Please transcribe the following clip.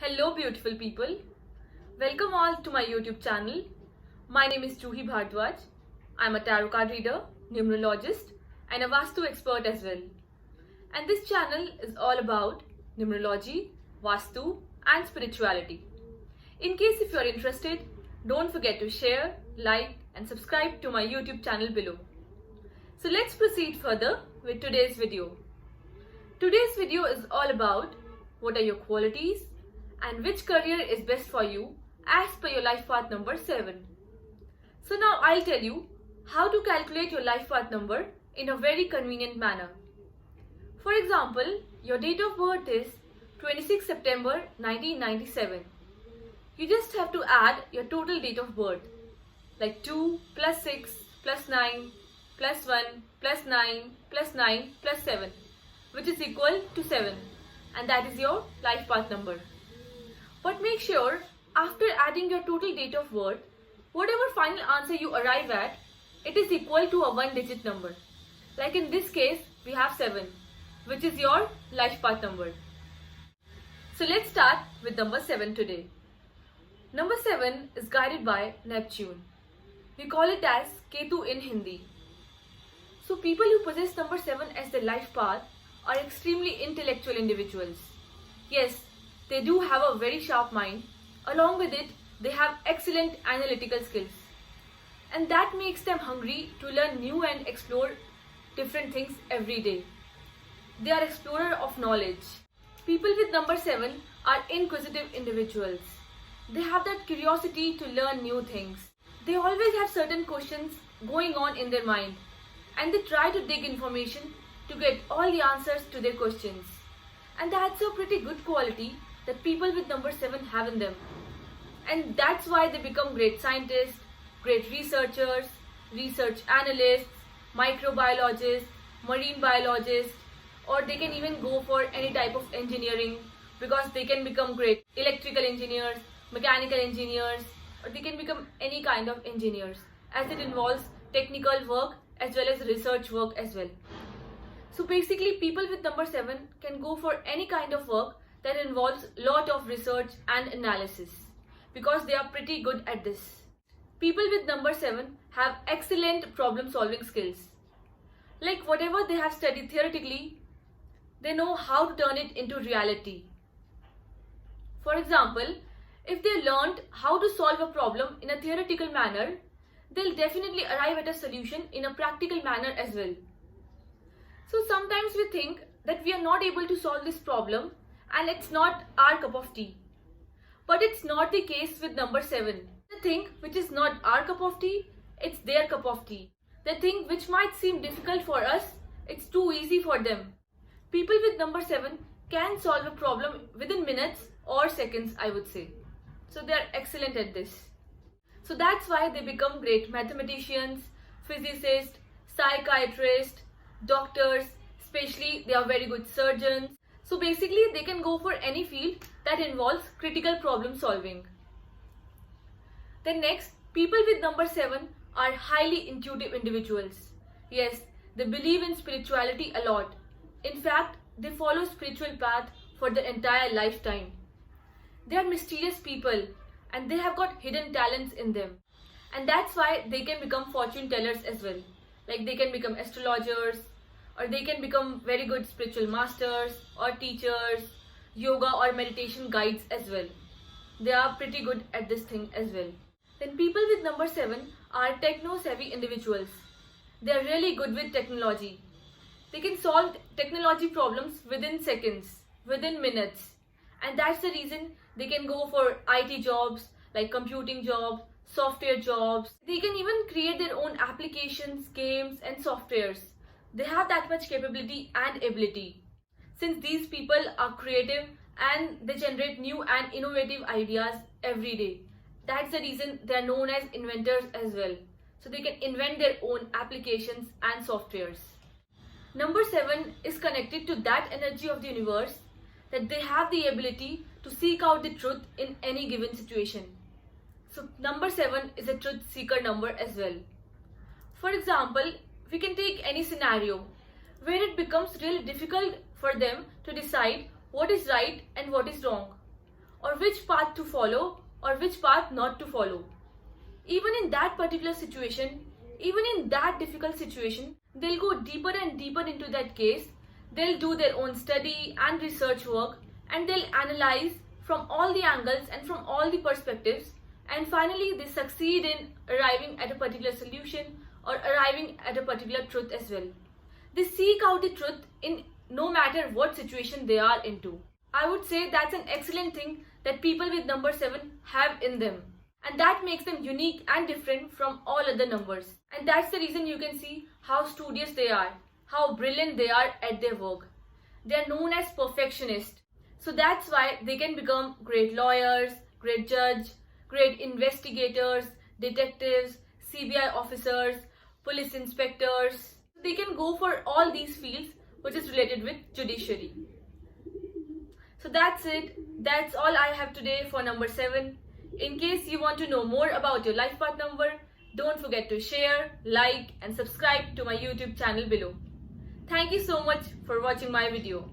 Hello beautiful people. Welcome all to my YouTube channel. My name is Juhi Bhardwaj. I'm a tarot card reader, numerologist and a Vastu expert as well. And this channel is all about numerology, Vastu and spirituality. In case if you are interested, don't forget to share, like and subscribe to my YouTube channel below. So let's proceed further with today's video. Today's video is all about what are your qualities and which career is best for you as per your life path number 7. So now I'll tell you how to calculate your life path number in a very convenient manner. For example, your date of birth is 26 September 1997. You just have to add your total date of birth, like 2 plus 6 plus 9 plus 1 plus 9 plus 9 plus 7, which is equal to 7, and that is your life path number. But make sure after adding your total date of birth, whatever final answer you arrive at, it is equal to a 1-digit number. Like in this case, we have 7, which is your life path number. So let's start with number 7 today. Number 7 is guided by Neptune. We call it as Ketu in Hindi. So people who possess number 7 as their life path are extremely intellectual individuals. Yes, they do have a very sharp mind. Along with it, they have excellent analytical skills. And that makes them hungry to learn new and explore different things every day. They are explorer of knowledge. People with number 7 are inquisitive individuals. They have that curiosity to learn new things. They always have certain questions going on in their mind, and they try to dig information to get all the answers to their questions. And that's a pretty good quality that people with number 7 have in them. And that's why they become great scientists, great researchers, research analysts, microbiologists, marine biologists, or they can even go for any type of engineering, because they can become great electrical engineers, mechanical engineers, or they can become any kind of engineers, as it involves technical work as well as research work as well. So basically people with number 7 can go for any kind of work that involves lot of research and analysis, because they are pretty good at this. People with number 7 have excellent problem solving skills. Like whatever they have studied theoretically, they know how to turn it into reality. For example, if they learned how to solve a problem in a theoretical manner, they'll definitely arrive at a solution in a practical manner as well. So sometimes we think that we are not able to solve this problem and it's not our cup of tea. But it's not the case with number 7. The thing which is not our cup of tea, it's their cup of tea. The thing which might seem difficult for us, it's too easy for them. People with number 7 can solve a problem within minutes or seconds, I would say. So they are excellent at this. So that's why they become great mathematicians, physicists, psychiatrists, doctors, especially they are very good surgeons. So basically they can go for any field that involves critical problem solving. Then next, people with number 7 are highly intuitive individuals. Yes, they believe in spirituality a lot. In fact, they follow spiritual path for their entire lifetime. They are mysterious people and they have got hidden talents in them. And that's why they can become fortune tellers as well. Like they can become astrologers, or they can become very good spiritual masters or teachers, yoga or meditation guides as well. They are pretty good at this thing as well. Then people with number 7 are techno-savvy individuals. They are really good with technology. They can solve technology problems within seconds, within minutes. And that's the reason they can go for IT jobs, like computing jobs, software jobs. They can even create their own applications, games and softwares. They have that much capability and ability. Since these people are creative and they generate new and innovative ideas every day. That's the reason they are known as inventors as well. So they can invent their own applications and softwares. Number 7 is connected to that energy of the universe, that they have the ability to seek out the truth in any given situation. So number 7 is a truth seeker number as well. For example, we can take any scenario where it becomes really difficult for them to decide what is right and what is wrong. or which path to follow or which path not to follow. Even in that particular situation, even in that difficult situation, they'll go deeper and deeper into that case. They'll do their own study and research work, and they'll analyze from all the angles and from all the perspectives, and finally they succeed in arriving at a particular solution or arriving at a particular truth as well. They seek out the truth in no matter what situation they are into. I would say that's an excellent thing that people with number 7 have in them. And that makes them unique and different from all other numbers. And that's the reason you can see how studious they are, how brilliant they are at their work. They are known as perfectionists. So that's why they can become great lawyers, great judge, great investigators, detectives, CBI officers, police inspectors. They can go for all these fields which is related with judiciary. So that's it. That's all I have today for number 7. In case you want to know more about your life path number, don't forget to share, like and subscribe to my YouTube channel below. Thank you so much for watching my video.